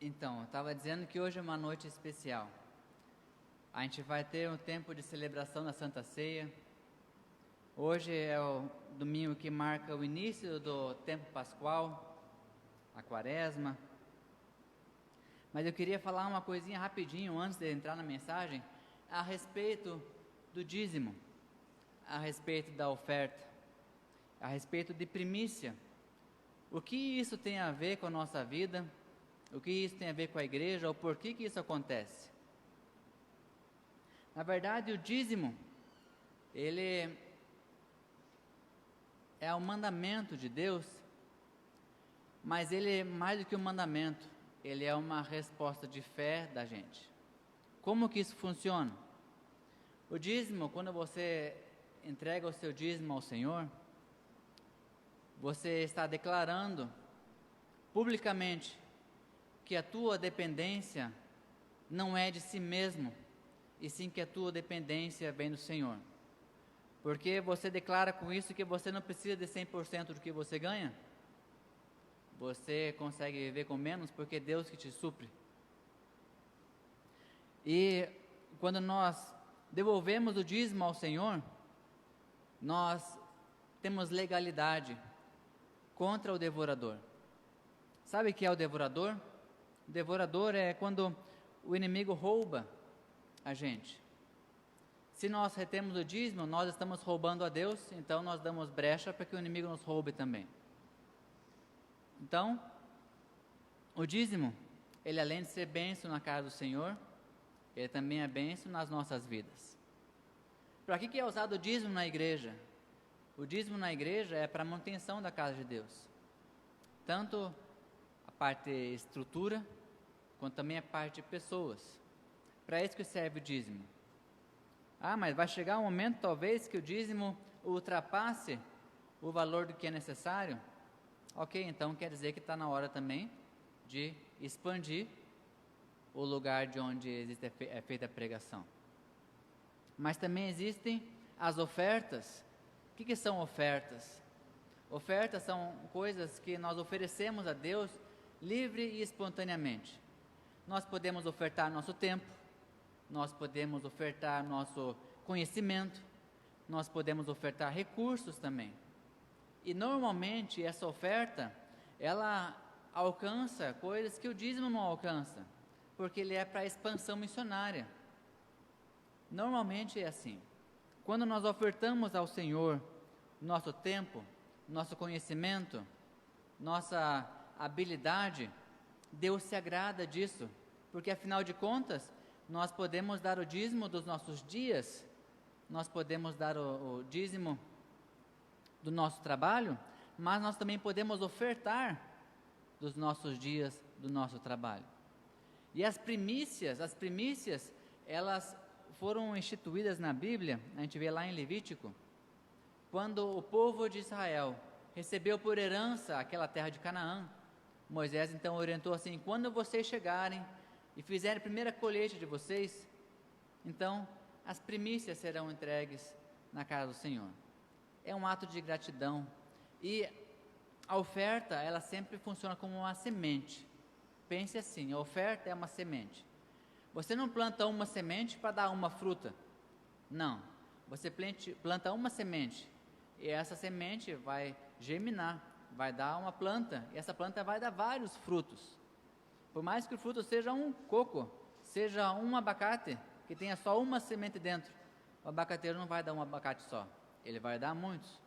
Então, eu estava dizendo que hoje é uma noite especial. A gente vai ter um tempo de celebração da Santa Ceia. Hoje é o domingo que marca o início do tempo pascual, a quaresma. Mas eu queria falar uma coisinha rapidinho antes de entrar na mensagem, a respeito do dízimo, a respeito da oferta, a respeito de primícia. O que isso tem a ver com a nossa vida? O que isso tem a ver com a igreja? Ou por que isso acontece? Na verdade, o dízimo, ele é um mandamento de Deus, mas ele é mais do que um mandamento, ele é uma resposta de fé da gente. Como que isso funciona? O dízimo, quando você entrega o seu dízimo ao Senhor, você está declarando publicamente que a tua dependência não é de si mesmo, e sim que a tua dependência vem do Senhor. Porque você declara com isso que você não precisa de 100% do que você ganha. Você consegue viver com menos porque é Deus que te supre. E quando nós devolvemos o dízimo ao Senhor, nós temos legalidade contra o devorador. Sabe o que é o devorador? O devorador é quando o inimigo rouba a gente. Se nós retemos o dízimo, nós estamos roubando a Deus, então nós damos brecha para que o inimigo nos roube também. Então, o dízimo, ele além de ser bênção na casa do Senhor, ele também é bênção nas nossas vidas. Para que é usado o dízimo na igreja? O dízimo na igreja é para a manutenção da casa de Deus. Tanto a parte estrutura, quanto também a parte de pessoas. Para isso que serve o dízimo. Mas vai chegar um momento talvez que o dízimo ultrapasse o valor do que é necessário? Ok, então quer dizer que está na hora também de expandir o lugar de onde é feita a pregação. Mas também existem as ofertas. O que são ofertas? Ofertas são coisas que nós oferecemos a Deus livre e espontaneamente. Nós podemos ofertar nosso tempo, nós podemos ofertar nosso conhecimento, nós podemos ofertar recursos também. E normalmente essa oferta, ela alcança coisas que o dízimo não alcança, porque ele é para a expansão missionária. Normalmente é assim. Quando nós ofertamos ao Senhor nosso tempo, nosso conhecimento, nossa habilidade, Deus se agrada disso, porque afinal de contas, nós podemos dar o dízimo dos nossos dias, nós podemos dar o dízimo do nosso trabalho, mas nós também podemos ofertar dos nossos dias, do nosso trabalho. E as primícias, elas foram instituídas na Bíblia, a gente vê lá em Levítico, quando o povo de Israel recebeu por herança aquela terra de Canaã. Moisés então orientou assim: quando vocês chegarem e fizerem a primeira colheita de vocês, então as primícias serão entregues na casa do Senhor. É um ato de gratidão. E a oferta, ela sempre funciona como uma semente. Pense assim, a oferta é uma semente. Você não planta uma semente para dar uma fruta. Não, você planta uma semente, e essa semente vai germinar, vai dar uma planta, e essa planta vai dar vários frutos. Por mais que o fruto seja um coco, seja um abacate, que tenha só uma semente dentro, o abacateiro não vai dar um abacate só, ele vai dar muitos.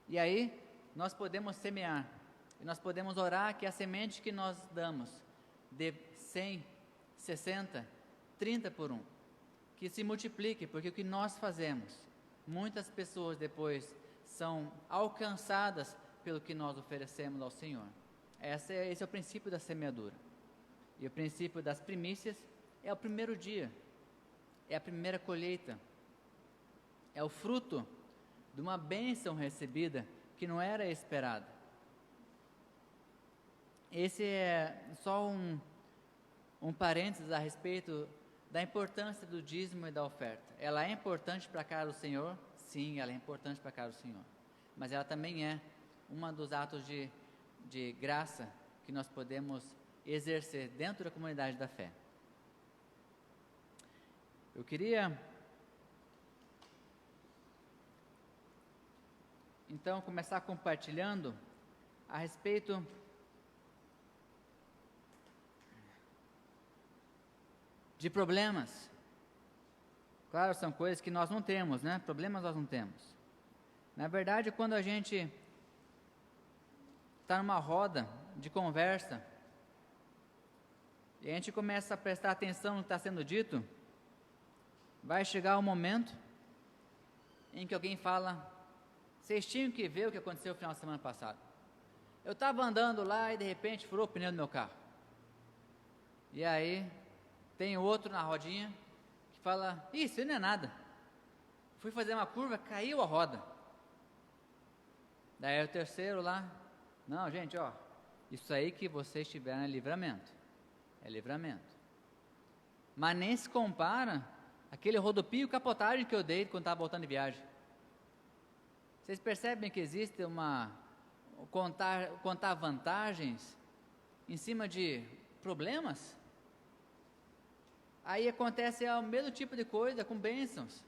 E aí, nós podemos semear, e nós podemos orar que a semente que nós damos, dê 100, 60, 30 por 1, que se multiplique, porque o que nós fazemos, muitas pessoas depois são alcançadas pelo que nós oferecemos ao Senhor. Esse é o princípio da semeadura. E o princípio das primícias é o primeiro dia, é a primeira colheita, é o fruto de uma bênção recebida que não era esperada. Esse é só um parênteses a respeito da importância do dízimo e da oferta. Ela é importante para a casa do Senhor? Sim, ela é importante para a casa do Senhor. Mas ela também é um dos atos de graça que nós podemos exercer dentro da comunidade da fé. Eu queria então começar compartilhando a respeito de problemas. Claro, são coisas que nós não temos, né? Problemas nós não temos. Na verdade, quando a gente está numa roda de conversa e a gente começa a prestar atenção no que está sendo dito, vai chegar o momento em que alguém fala: vocês tinham que ver o que aconteceu no final de semana passado. Eu estava andando lá e de repente furou o pneu do meu carro. E aí tem outro na rodinha que fala: isso não é nada. Fui fazer uma curva, caiu a roda. Daí o terceiro lá: não, gente, ó, isso aí que vocês tiveram é livramento. É livramento. Mas nem se compara aquele rodopio e capotagem que eu dei quando estava voltando de viagem. Vocês percebem que existe contar vantagens em cima de problemas? Aí acontece o mesmo tipo de coisa com bênçãos.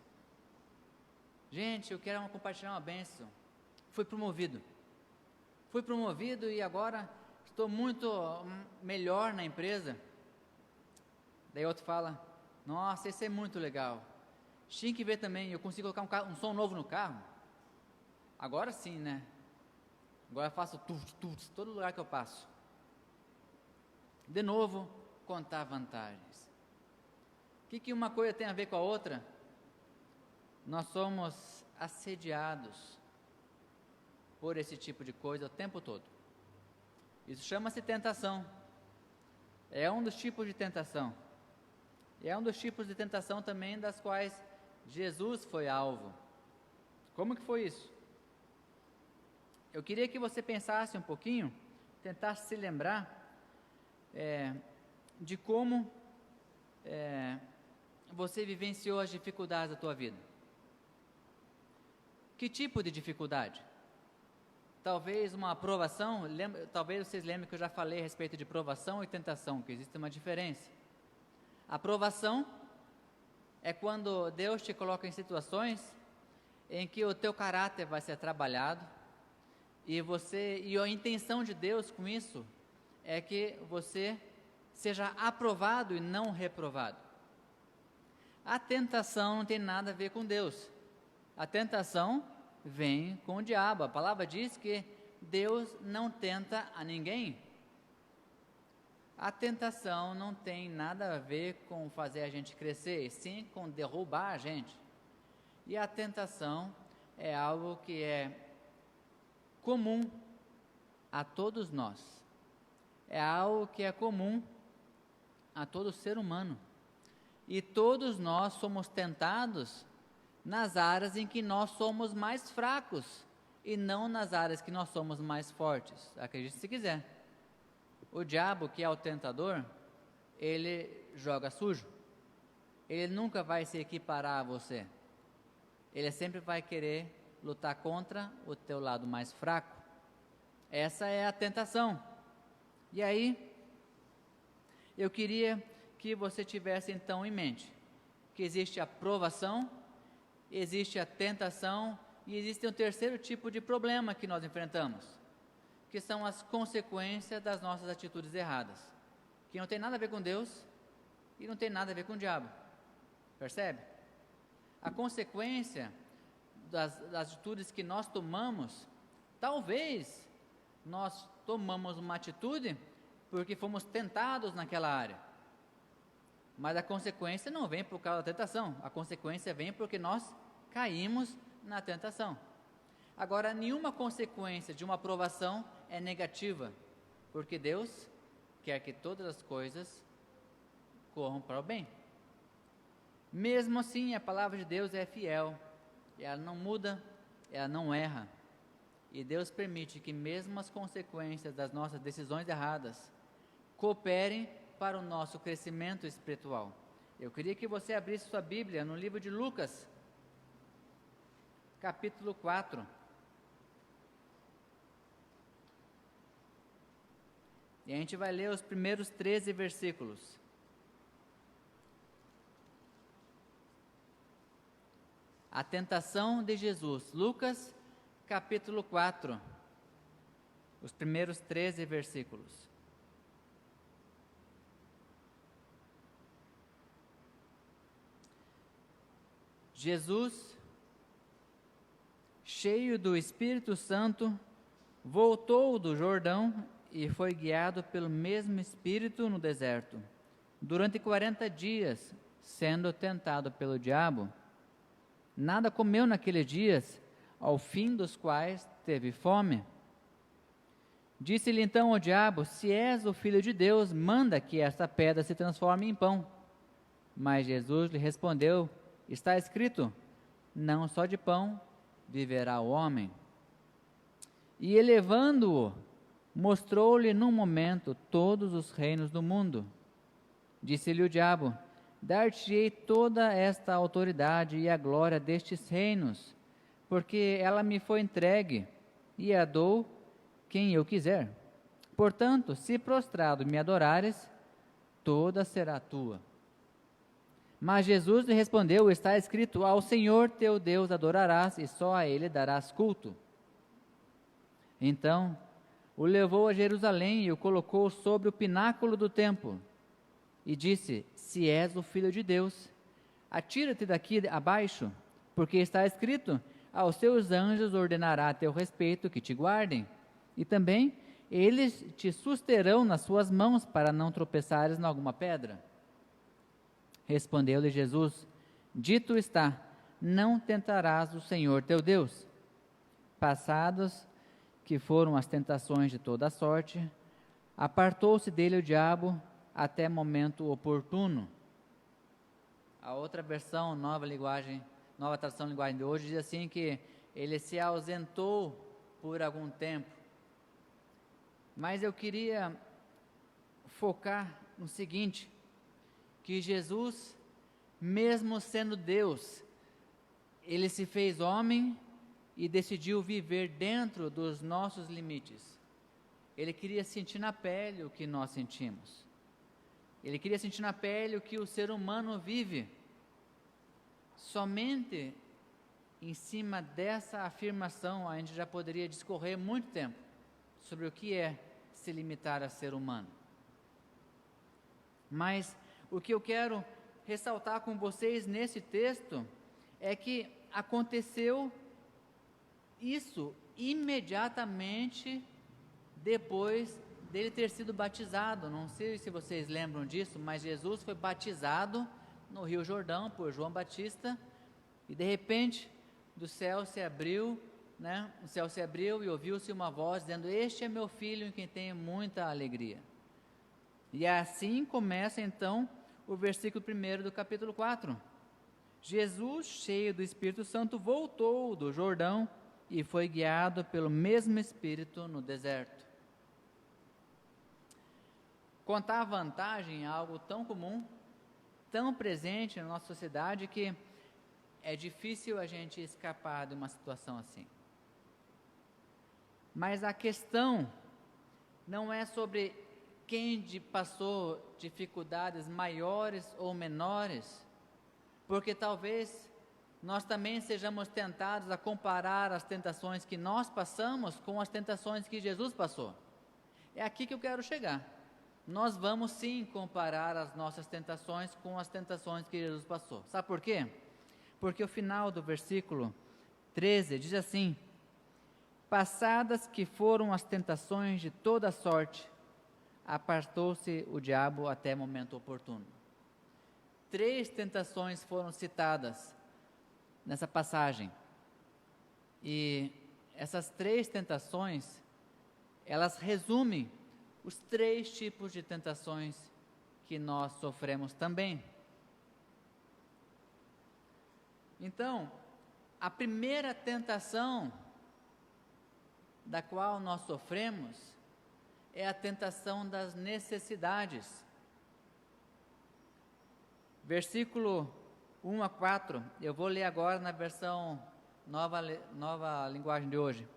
Gente, eu quero compartilhar uma bênção. Fui promovido e agora estou muito melhor na empresa. Daí outro fala: nossa, isso é muito legal. Tinha que ver também, eu consigo colocar um som novo no carro. Agora sim, né? Agora eu faço todo lugar que eu passo. De novo, contar vantagens. O que uma coisa tem a ver com a outra? Nós somos assediados por esse tipo de coisa o tempo todo. Isso chama-se tentação. É um dos tipos de tentação. E é um dos tipos de tentação também das quais Jesus foi alvo. Como que foi isso? Eu queria que você pensasse um pouquinho, tentasse se lembrar de como você vivenciou as dificuldades da tua vida. Que tipo de dificuldade? Talvez uma provação, talvez vocês lembrem que eu já falei a respeito de provação e tentação, que existe uma diferença. A provação é quando Deus te coloca em situações em que o teu caráter vai ser trabalhado e a intenção de Deus com isso é que você seja aprovado e não reprovado. A tentação não tem nada a ver com Deus. A tentação vem com o diabo. A palavra diz que Deus não tenta a ninguém. A tentação não tem nada a ver com fazer a gente crescer, e sim com derrubar a gente. E a tentação é algo que é comum a todos nós. É algo que é comum a todo ser humano. E todos nós somos tentados nas áreas em que nós somos mais fracos e não nas áreas que nós somos mais fortes. Acredite se quiser. O diabo, que é o tentador, ele joga sujo. Ele nunca vai se equiparar a você. Ele sempre vai querer lutar contra o teu lado mais fraco. Essa é a tentação. E aí, eu queria que você tivesse então em mente que existe a provação, existe a tentação e existe um terceiro tipo de problema que nós enfrentamos, que são as consequências das nossas atitudes erradas, que não tem nada a ver com Deus e não tem nada a ver com o diabo. Percebe? A consequência das atitudes que nós tomamos, talvez nós tomamos uma atitude porque fomos tentados naquela área, mas a consequência não vem por causa da tentação, a consequência vem porque nós caímos na tentação. Agora, nenhuma consequência de uma aprovação é negativa, porque Deus quer que todas as coisas corram para o bem. Mesmo assim, a palavra de Deus é fiel, ela não muda, ela não erra. E Deus permite que mesmo as consequências das nossas decisões erradas cooperem para o nosso crescimento espiritual. Eu queria que você abrisse sua Bíblia no livro de Lucas, capítulo 4. E a gente vai ler os primeiros 13 versículos. A tentação de Jesus, Lucas, capítulo 4, os primeiros 13 versículos. Jesus, cheio do Espírito Santo, voltou do Jordão e foi guiado pelo mesmo Espírito no deserto, durante 40 dias, sendo tentado pelo diabo. Nada comeu naqueles dias, ao fim dos quais teve fome. Disse-lhe então o diabo: se és o Filho de Deus, manda que esta pedra se transforme em pão. Mas Jesus lhe respondeu: está escrito, não só de pão viverá o homem. E elevando-o, mostrou-lhe num momento todos os reinos do mundo. Disse-lhe o diabo: dar-te-ei toda esta autoridade e a glória destes reinos, porque ela me foi entregue, e a dou quem eu quiser. Portanto, se prostrado me adorares, toda será tua. Mas Jesus lhe respondeu: está escrito, ao Senhor teu Deus adorarás, e só a Ele darás culto. Então, o levou a Jerusalém e o colocou sobre o pináculo do templo, e disse: se és o Filho de Deus, atira-te daqui abaixo, porque está escrito, aos seus anjos ordenará a teu respeito que te guardem, e também eles te susterão nas suas mãos, para não tropeçares em alguma pedra. Respondeu-lhe Jesus: dito está, não tentarás o Senhor teu Deus. Passados que foram as tentações de toda a sorte, apartou-se dele o diabo até momento oportuno. A outra versão, nova tradução de linguagem de hoje, diz assim que ele se ausentou por algum tempo. Mas eu queria focar no seguinte, que Jesus, mesmo sendo Deus, ele se fez homem e decidiu viver dentro dos nossos limites. Ele queria sentir na pele o que nós sentimos. Ele queria sentir na pele o que o ser humano vive. Somente em cima dessa afirmação a gente já poderia discorrer muito tempo sobre o que é se limitar a ser humano. Mas o que eu quero ressaltar com vocês nesse texto é que aconteceu isso imediatamente depois dele ter sido batizado. Não sei se vocês lembram disso, mas Jesus foi batizado no Rio Jordão por João Batista, e de repente do céu se abriu, o céu se abriu e ouviu-se uma voz dizendo: este é meu filho em quem tenho muita alegria. E assim começa então o versículo 1 do capítulo 4. Jesus, cheio do Espírito Santo, voltou do Jordão e foi guiado pelo mesmo Espírito no deserto. Contar vantagem é algo tão comum, tão presente na nossa sociedade, que é difícil a gente escapar de uma situação assim. Mas a questão não é sobre quem passou dificuldades maiores ou menores, porque talvez nós também sejamos tentados a comparar as tentações que nós passamos com as tentações que Jesus passou. É aqui que eu quero chegar. Nós vamos sim comparar as nossas tentações com as tentações que Jesus passou. Sabe por quê? Porque o final do versículo 13 diz assim: passadas que foram as tentações de toda sorte, apartou-se o diabo até momento oportuno. 3 tentações foram citadas nessa passagem. E essas 3 tentações, elas resumem os 3 tipos de tentações que nós sofremos também. Então, a primeira tentação da qual nós sofremos é a tentação das necessidades. Versículo 1 a 4, eu vou ler agora na versão nova linguagem de hoje.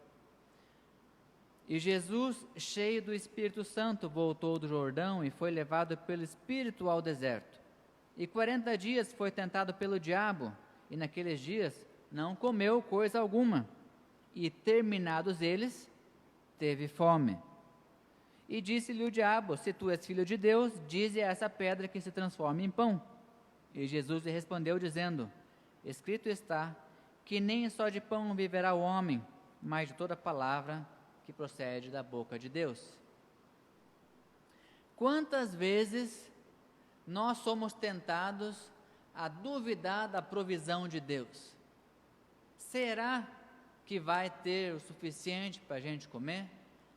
E Jesus, cheio do Espírito Santo, voltou do Jordão e foi levado pelo Espírito ao deserto. E 40 dias foi tentado pelo diabo, e naqueles dias não comeu coisa alguma. E terminados eles, teve fome. E disse-lhe o diabo: se tu és filho de Deus, dize a essa pedra que se transforme em pão. E Jesus lhe respondeu dizendo: escrito está, que nem só de pão viverá o homem, mas de toda palavra que procede da boca de Deus. Quantas vezes nós somos tentados a duvidar da provisão de Deus? Será que vai ter o suficiente para a gente comer?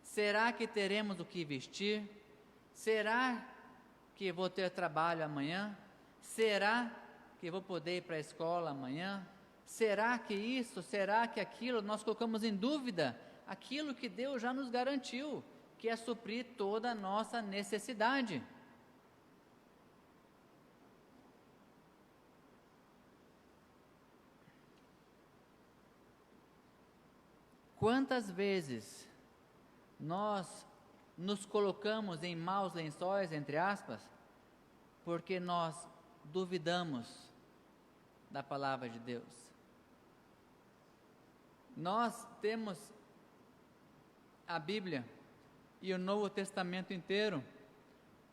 Será que teremos o que vestir? Será que vou ter trabalho amanhã? Será que vou poder ir para a escola amanhã? Será que isso? Será que aquilo? Nós colocamos em dúvida aquilo que Deus já nos garantiu, que é suprir toda a nossa necessidade. Quantas vezes nós nos colocamos em maus lençóis, entre aspas, porque nós duvidamos da palavra de Deus? Nós temos a Bíblia e o Novo Testamento inteiro,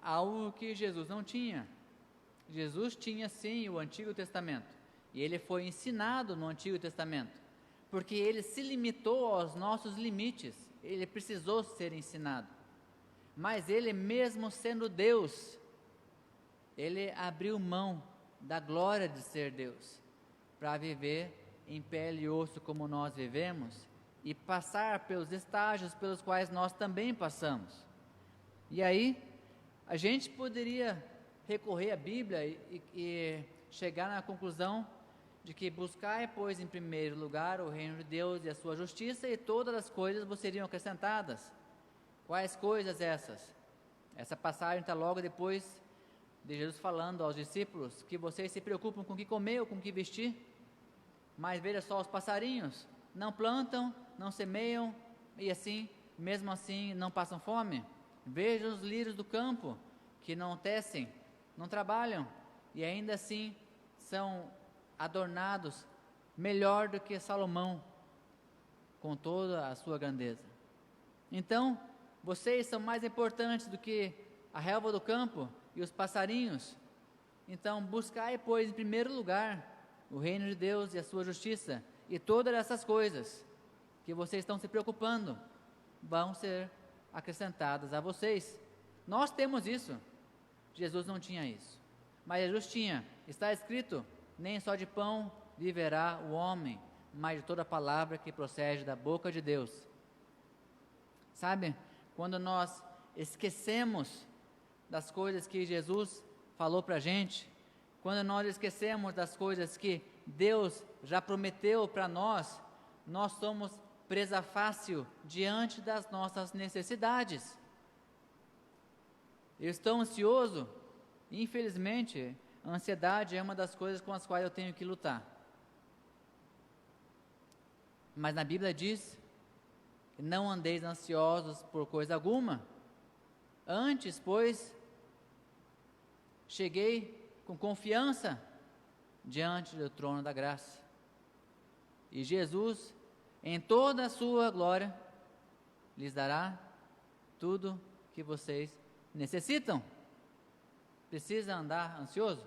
algo que Jesus não tinha. Jesus tinha sim o Antigo Testamento, e ele foi ensinado no Antigo Testamento, porque ele se limitou aos nossos limites, ele precisou ser ensinado. Mas ele, mesmo sendo Deus, ele abriu mão da glória de ser Deus, para viver em pele e osso como nós vivemos, e passar pelos estágios pelos quais nós também passamos. E aí, a gente poderia recorrer à Bíblia e chegar na conclusão de que buscai, pois, em primeiro lugar o reino de Deus e a sua justiça, e todas as coisas vos seriam acrescentadas. Quais coisas essas? Essa passagem está logo depois de Jesus falando aos discípulos que vocês se preocupam com o que comer ou com o que vestir, mas veja só os passarinhos, não plantam, não semeiam, e assim, mesmo assim, não passam fome. Veja os lírios do campo, que não tecem, não trabalham, e ainda assim são adornados melhor do que Salomão, com toda a sua grandeza. Então, vocês são mais importantes do que a relva do campo e os passarinhos. Então, buscai, pois, em primeiro lugar o reino de Deus e a sua justiça, e todas essas coisas que vocês estão se preocupando vão ser acrescentadas a vocês. Nós temos isso. Jesus não tinha isso, mas Jesus tinha. Está escrito: nem só de pão viverá o homem, mas de toda palavra que procede da boca de Deus. Sabe, quando nós esquecemos das coisas que Jesus falou para a gente, quando nós esquecemos das coisas que Deus já prometeu para nós, nós somos presa fácil diante das nossas necessidades. Eu estou ansioso, infelizmente, a ansiedade é uma das coisas com as quais eu tenho que lutar. Mas na Bíblia diz: não andeis ansiosos por coisa alguma. Antes, pois, cheguei com confiança diante do trono da graça. E Jesus, em toda a sua glória, lhes dará tudo que vocês necessitam. Precisa andar ansioso?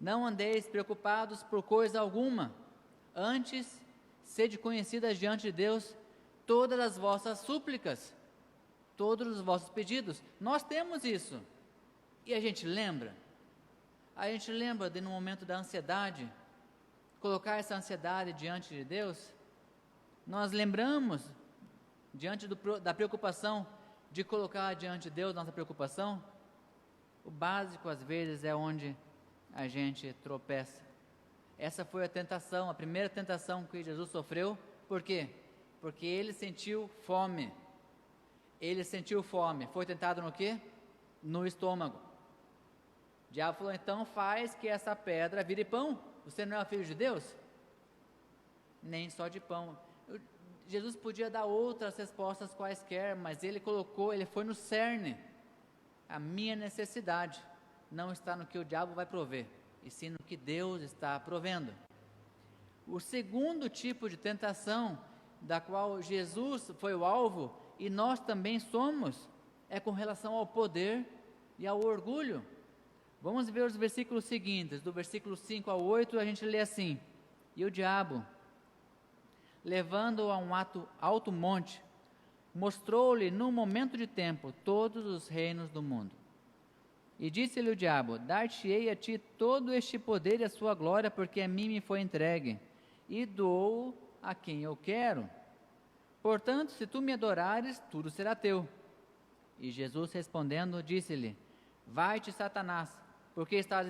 Não andeis preocupados por coisa alguma. Antes, sede conhecidas diante de Deus todas as vossas súplicas, todos os vossos pedidos. Nós temos isso. E a gente lembra? A gente lembra de, no momento da ansiedade, colocar essa ansiedade diante de Deus? Nós lembramos, diante da preocupação, de colocar diante de Deus nossa preocupação? O básico, às vezes, é onde a gente tropeça. Essa foi a tentação, a primeira tentação que Jesus sofreu. Por quê? Porque ele sentiu fome. Ele sentiu fome. Foi tentado no quê? No estômago. O diabo falou: então faz que essa pedra vire pão. Você não é o filho de Deus? Nem só de pão. Jesus podia dar outras respostas quaisquer, mas ele foi no cerne. A minha necessidade não está no que o diabo vai prover, e sim no que Deus está provendo. O segundo tipo de tentação, da qual Jesus foi o alvo, e nós também somos, é com relação ao poder e ao orgulho. Vamos ver os versículos seguintes, do versículo 5 ao 8, a gente lê assim: E o diabo, levando-o a um alto monte, mostrou-lhe num momento de tempo todos os reinos do mundo. E disse-lhe o diabo: Dar-te-ei a ti todo este poder e a sua glória, porque a mim me foi entregue, e dou a quem eu quero. Portanto, se tu me adorares, tudo será teu. E Jesus respondendo, disse-lhe: Vai-te, Satanás, porque está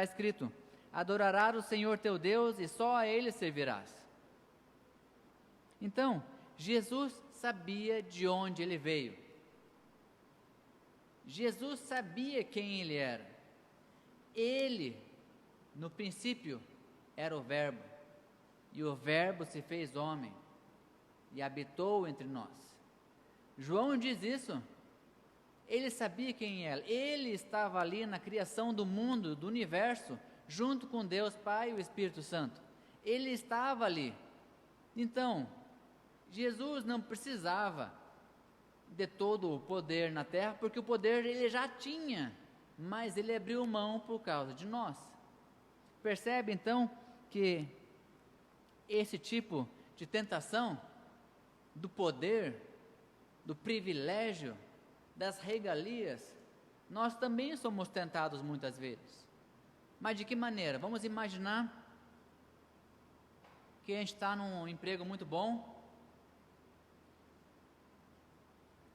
escrito, adorarás o Senhor teu Deus e só a Ele servirás. Então, Jesus sabia de onde ele veio. Jesus sabia quem ele era. Ele, no princípio, era o Verbo, e o Verbo se fez homem e habitou entre nós. João diz isso. Ele sabia quem era. Ele estava ali na criação do mundo, do universo, junto com Deus Pai e o Espírito Santo. Ele estava ali. Então, Jesus não precisava de todo o poder na terra, porque o poder ele já tinha, mas ele abriu mão por causa de nós. Percebe então que esse tipo de tentação do poder, do privilégio, das regalias, nós também somos tentados muitas vezes. Mas de que maneira? Vamos imaginar que a gente está num emprego muito bom,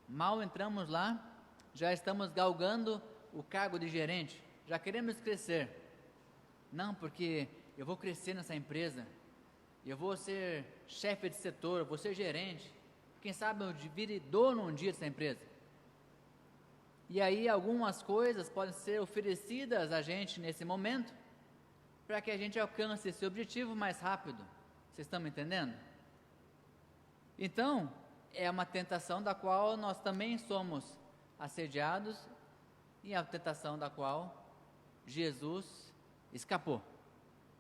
mal entramos lá, já estamos galgando o cargo de gerente, já queremos crescer. Não, porque eu vou crescer nessa empresa, eu vou ser chefe de setor, eu vou ser gerente, quem sabe eu vire dono um dia dessa empresa. E aí algumas coisas podem ser oferecidas a gente nesse momento, para que a gente alcance esse objetivo mais rápido. Vocês estão me entendendo? Então, é uma tentação da qual nós também somos assediados, e a tentação da qual Jesus escapou.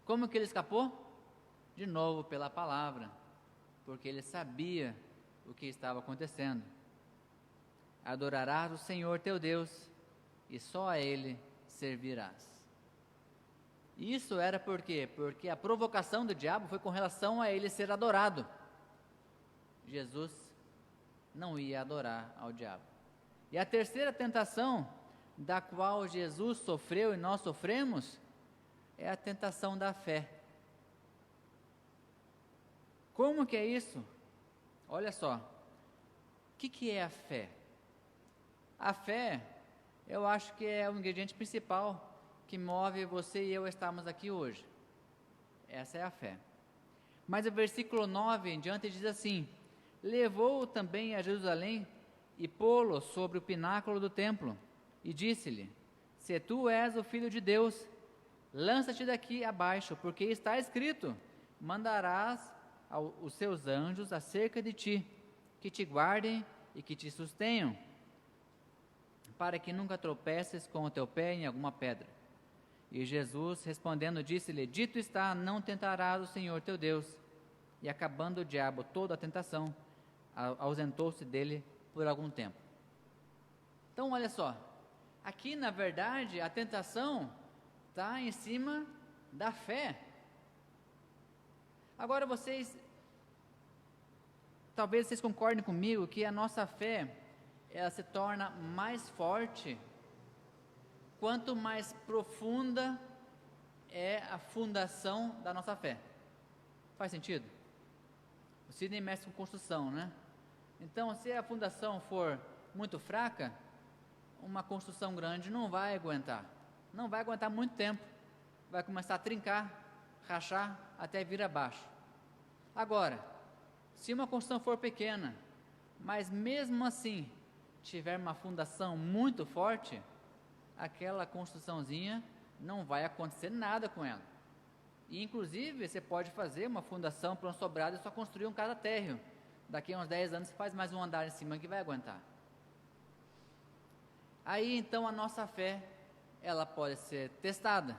Como que ele escapou? De novo pela palavra, porque ele sabia o que estava acontecendo. Adorarás o Senhor teu Deus, e só a Ele servirás. Isso era por quê? Porque a provocação do diabo foi com relação a ele ser adorado. Jesus não ia adorar ao diabo. E a terceira tentação, da qual Jesus sofreu e nós sofremos, é a tentação da fé. Como que é isso? Olha só, o que é a fé? A fé, eu acho que é o ingrediente principal que move você e eu a estarmos aqui hoje. Essa é a fé. Mas o versículo 9 em diante diz assim: levou-o também a Jerusalém e pô-lo sobre o pináculo do templo, e disse-lhe: se tu és o Filho de Deus, lança-te daqui abaixo, porque está escrito: mandarás os seus anjos acerca de ti, que te guardem e que te sustenham, para que nunca tropeces com o teu pé em alguma pedra. E Jesus, respondendo, disse-lhe: dito está, não tentarás o Senhor teu Deus. E acabando o diabo toda a tentação, ausentou-se dele por algum tempo. Então, olha só, aqui na verdade a tentação está em cima da fé. Agora talvez vocês concordem comigo que a nossa fé, ela se torna mais forte quanto mais profunda é a fundação da nossa fé. Faz sentido? O Sidney mexe com construção, né? Então, se a fundação for muito fraca, uma construção grande não vai aguentar. Não vai aguentar muito tempo. Vai começar a trincar, rachar, até vir abaixo. Agora, se uma construção for pequena, mas mesmo assim tiver uma fundação muito forte, aquela construçãozinha não vai acontecer nada com ela. E, inclusive, você pode fazer uma fundação para um sobrado e só construir um cada térreo. Daqui a uns 10 anos você faz mais um andar em cima que vai aguentar. Aí, então, a nossa fé, ela pode ser testada.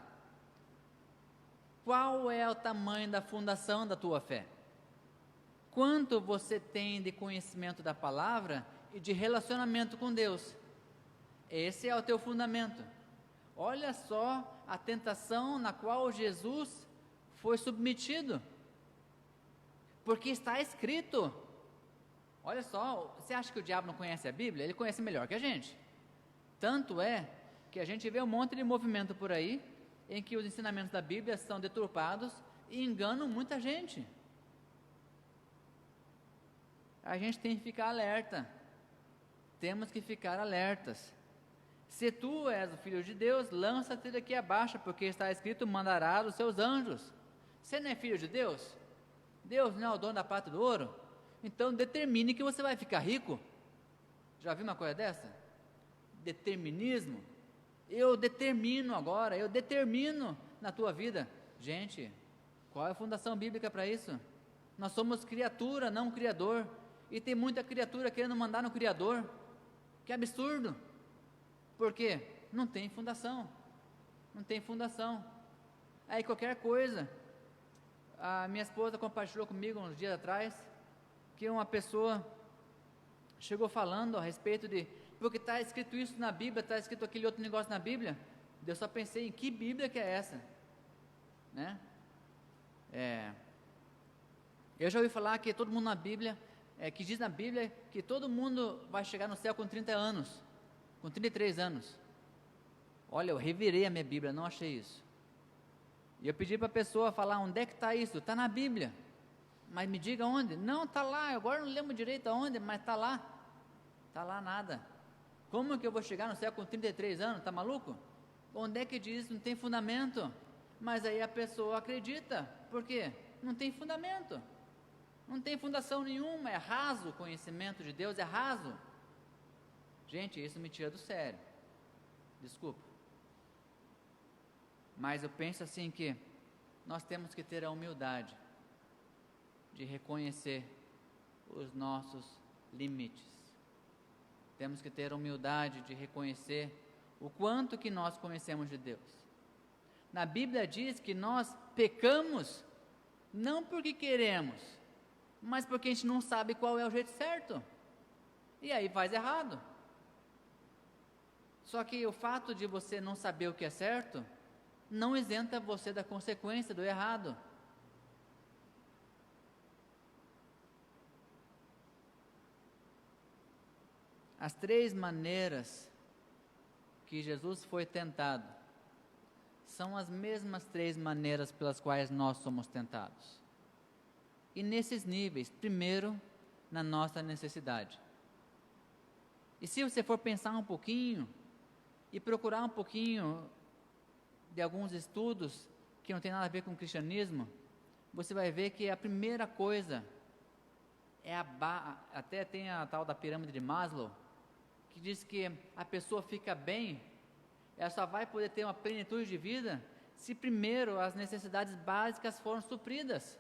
Qual é o tamanho da fundação da tua fé? Quanto você tem de conhecimento da palavra e de relacionamento com Deus? Esse é o teu fundamento. Olha só a tentação na qual Jesus foi submetido. Porque está escrito. Olha só, você acha que o diabo não conhece a Bíblia? Ele conhece melhor que a gente. Tanto é que a gente vê um monte de movimento por aí, em que os ensinamentos da Bíblia são deturpados e enganam muita gente. A gente tem que ficar alerta. Temos que ficar alertas. Se tu és o Filho de Deus, lança-te daqui abaixo, porque está escrito, mandará os seus anjos. Você não é filho de Deus? Deus não é o dono da prata e do ouro? Então determine que você vai ficar rico. Já viu uma coisa dessa? Determinismo. Eu determino agora, eu determino na tua vida. Gente, qual é a fundação bíblica para isso? Nós somos criatura, não criador. E tem muita criatura querendo mandar no Criador. Que absurdo. Por quê? Não tem fundação. Não tem fundação. Aí qualquer coisa. A minha esposa compartilhou comigo uns dias atrás que uma pessoa chegou falando a respeito de porque está escrito isso na Bíblia, está escrito aquele outro negócio na Bíblia. Eu só pensei em que Bíblia que é essa, né? Eu já ouvi falar que todo mundo na Bíblia, que diz na Bíblia que todo mundo vai chegar no céu com 30 anos, com 33 anos. Olha, eu revirei a minha Bíblia, não achei isso. E eu pedi para a pessoa falar, onde é que está isso? Está na Bíblia. Mas me diga onde? Não, está lá, agora não lembro direito aonde, mas está lá. Está lá nada. Como que eu vou chegar no céu com 33 anos? Está maluco? Onde é que diz? Não tem fundamento. Mas aí a pessoa acredita. Por quê? Não tem fundamento. Não tem fundação nenhuma. É raso o conhecimento de Deus, é raso. Gente, isso me tira do sério. Desculpa. Mas eu penso assim que nós temos que ter a humildade de reconhecer os nossos limites. Temos que ter a humildade de reconhecer o quanto que nós conhecemos de Deus. Na Bíblia diz que nós pecamos não porque queremos, mas porque a gente não sabe qual é o jeito certo. E aí faz errado. Só que o fato de você não saber o que é certo não isenta você da consequência do errado. As 3 maneiras que Jesus foi tentado são as mesmas 3 maneiras pelas quais nós somos tentados. E nesses níveis, primeiro, na nossa necessidade. E se você for pensar um pouquinho e procurar um pouquinho de alguns estudos que não tem nada a ver com o cristianismo, você vai ver que a primeira coisa é até tem a tal da pirâmide de Maslow, que diz que a pessoa fica bem, ela só vai poder ter uma plenitude de vida se primeiro as necessidades básicas foram supridas.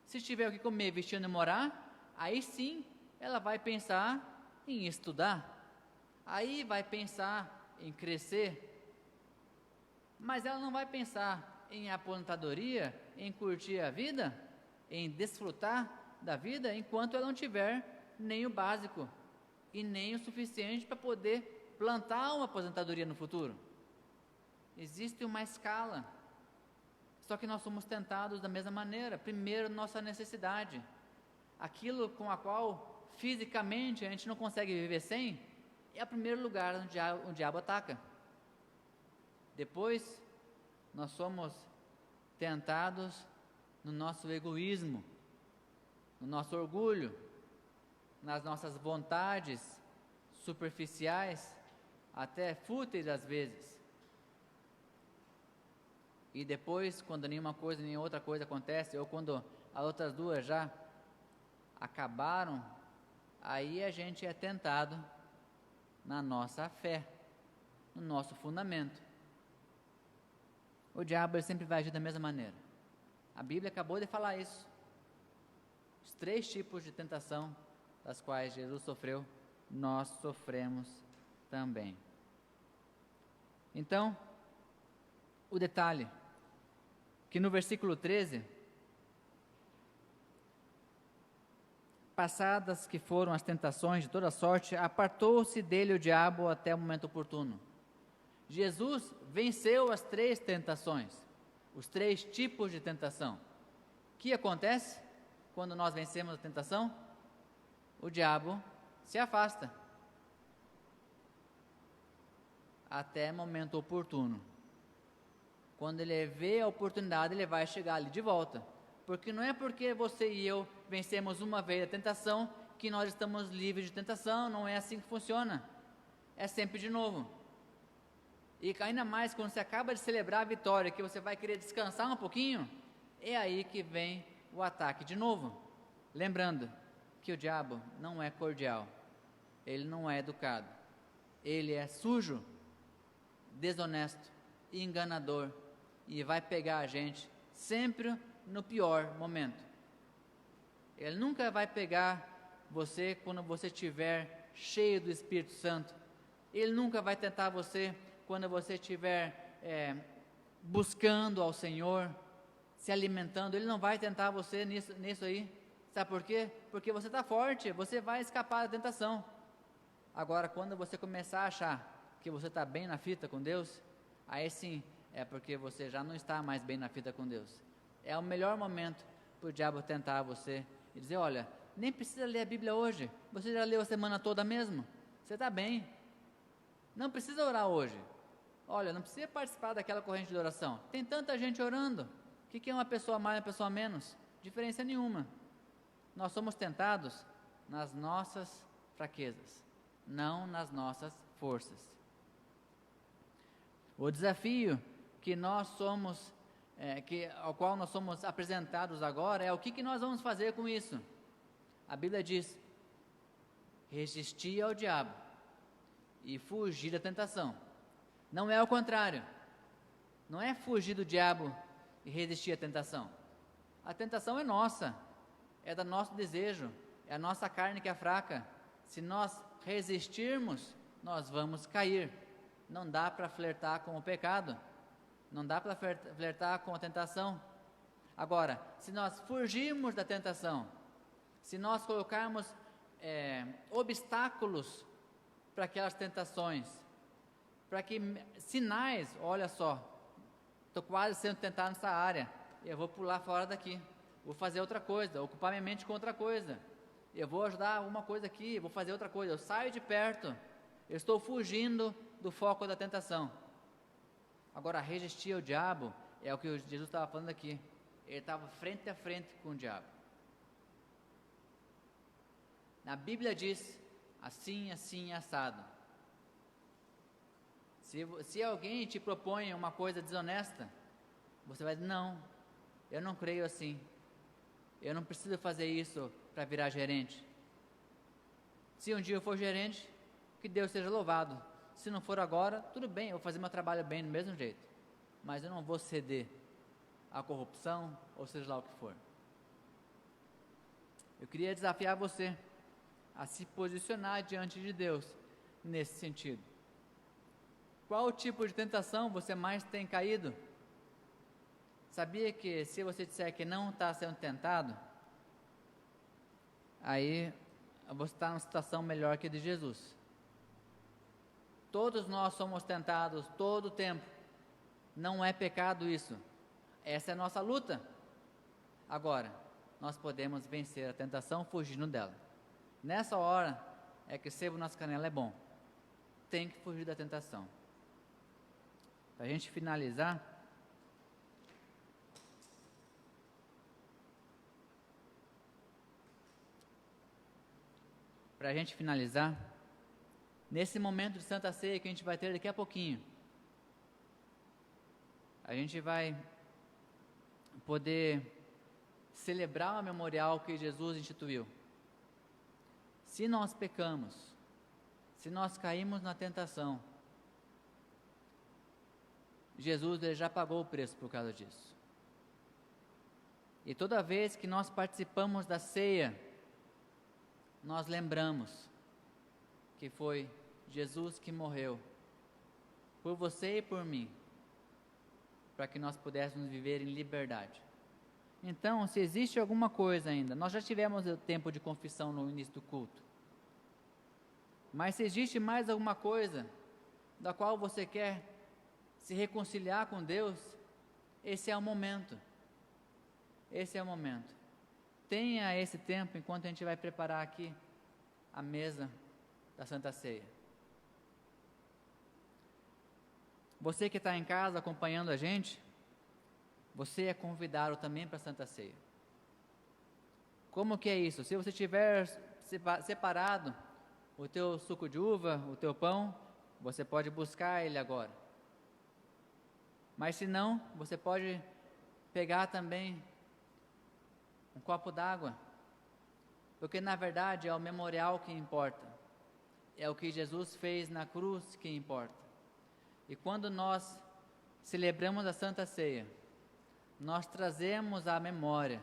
Se tiver o que comer, vestir e morar, aí sim ela vai pensar em estudar, aí vai pensar em crescer, mas ela não vai pensar em aposentadoria, em curtir a vida, em desfrutar da vida, enquanto ela não tiver nem o básico e nem o suficiente para poder plantar uma aposentadoria no futuro. Existe uma escala, só que nós somos tentados da mesma maneira. Primeiro, nossa necessidade, aquilo com a qual fisicamente a gente não consegue viver sem, é o primeiro lugar onde o diabo ataca. Depois, nós somos tentados no nosso egoísmo, no nosso orgulho, nas nossas vontades superficiais, até fúteis às vezes. E depois, quando nenhuma coisa, nem outra coisa acontece, ou quando as outras duas já acabaram, aí a gente é tentado na nossa fé, no nosso fundamento. o diabo ele sempre vai agir da mesma maneira. A Bíblia acabou de falar isso. Os 3 tipos de tentação das quais Jesus sofreu, nós sofremos também. Então, o detalhe, que no versículo 13, passadas que foram as tentações de toda sorte, apartou-se dele o diabo até o momento oportuno. Jesus venceu as 3 tentações, os 3 tipos de tentação. O que acontece quando nós vencemos a tentação? O diabo se afasta até momento oportuno. Quando ele vê a oportunidade, ele vai chegar ali de volta. Porque não é porque você e eu vencemos uma vez a tentação que nós estamos livres de tentação, não é assim que funciona. É sempre de novo. E ainda mais quando você acaba de celebrar a vitória, que você vai querer descansar um pouquinho, é aí que vem o ataque de novo. Lembrando que o diabo não é cordial, ele não é educado, ele é sujo, desonesto, enganador, e vai pegar a gente sempre no pior momento. Ele nunca vai pegar você quando você estiver cheio do Espírito Santo. Ele nunca vai tentar você quando você estiver buscando ao Senhor, se alimentando. Ele não vai tentar você nisso aí. Sabe por quê? Porque você está forte, você vai escapar da tentação. Agora, quando você começar a achar que você está bem na fita com Deus, aí sim é porque você já não está mais bem na fita com Deus. É o melhor momento para o diabo tentar você e dizer: olha, nem precisa ler a Bíblia hoje, você já leu a semana toda mesmo, você está bem, não precisa orar hoje, olha, não precisa participar daquela corrente de oração, tem tanta gente orando, o que é uma pessoa mais e uma pessoa menos? Diferença nenhuma. Nós somos tentados nas nossas fraquezas, não nas nossas forças. O desafio que nós somos, ao qual nós somos apresentados agora, é o que nós vamos fazer com isso. A Bíblia diz: resistir ao diabo e fugir da tentação. Não é o contrário. Não é fugir do diabo e resistir à tentação. A tentação é nossa, é do nosso desejo, é a nossa carne que é fraca. Se nós resistirmos, nós vamos cair. Não dá para flertar com o pecado, não dá para flertar com a tentação. Agora, se nós fugirmos da tentação, se nós colocarmos obstáculos para aquelas tentações, para que sinais, olha só, estou quase sendo tentado nessa área, eu vou pular fora daqui, vou fazer outra coisa, ocupar minha mente com outra coisa, eu vou ajudar uma coisa aqui, vou fazer outra coisa, eu saio de perto, eu estou fugindo do foco da tentação. Agora, resistir ao diabo é o que Jesus estava falando aqui. Ele estava frente a frente com o diabo. Na Bíblia diz, assim, assim, assado. Se alguém te propõe uma coisa desonesta, você vai dizer: não, eu não creio assim. Eu não preciso fazer isso para virar gerente. Se um dia eu for gerente, que Deus seja louvado. Se não for agora, tudo bem, eu vou fazer meu trabalho bem do mesmo jeito. Mas eu não vou ceder à corrupção, ou seja lá o que for. Eu queria desafiar você a se posicionar diante de Deus nesse sentido. Qual tipo de tentação você mais tem caído? Sabia que se você disser que não está sendo tentado, aí você está numa situação melhor que a de Jesus. Todos nós somos tentados todo o tempo. Não é pecado isso. Essa é a nossa luta. Agora, nós podemos vencer a tentação fugindo dela. Nessa hora é que sebo nas canelas é bom. Tem que fugir da tentação. Para a gente finalizar, nesse momento de Santa Ceia que a gente vai ter daqui a pouquinho, a gente vai poder celebrar o memorial que Jesus instituiu. Se nós pecamos, se nós caímos na tentação, Jesus ele já pagou o preço por causa disso. E toda vez que nós participamos da ceia, nós lembramos que foi Jesus que morreu por você e por mim, para que nós pudéssemos viver em liberdade. Então, se existe alguma coisa ainda, nós já tivemos o tempo de confissão no início do culto, mas se existe mais alguma coisa da qual você quer se reconciliar com Deus, esse é o momento. Esse é o momento. Tenha esse tempo enquanto a gente vai preparar aqui a mesa da Santa Ceia. Você que está em casa acompanhando a gente, você é convidado também para a Santa Ceia. Como que é isso? Se você tiver separado o teu suco de uva, o teu pão, você pode buscar ele agora. Mas se não, você pode pegar também um copo d'água, porque na verdade é o memorial que importa, é o que Jesus fez na cruz que importa. E quando nós celebramos a Santa Ceia, nós trazemos à memória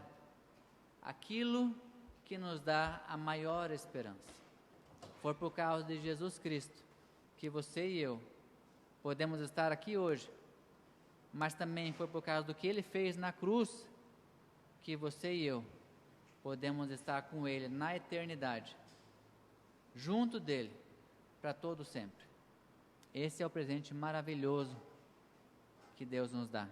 aquilo que nos dá a maior esperança. Foi por causa de Jesus Cristo que você e eu podemos estar aqui hoje, mas também foi por causa do que Ele fez na cruz que você e eu podemos estar com Ele na eternidade, junto dEle, para todo sempre. Esse é o presente maravilhoso que Deus nos dá.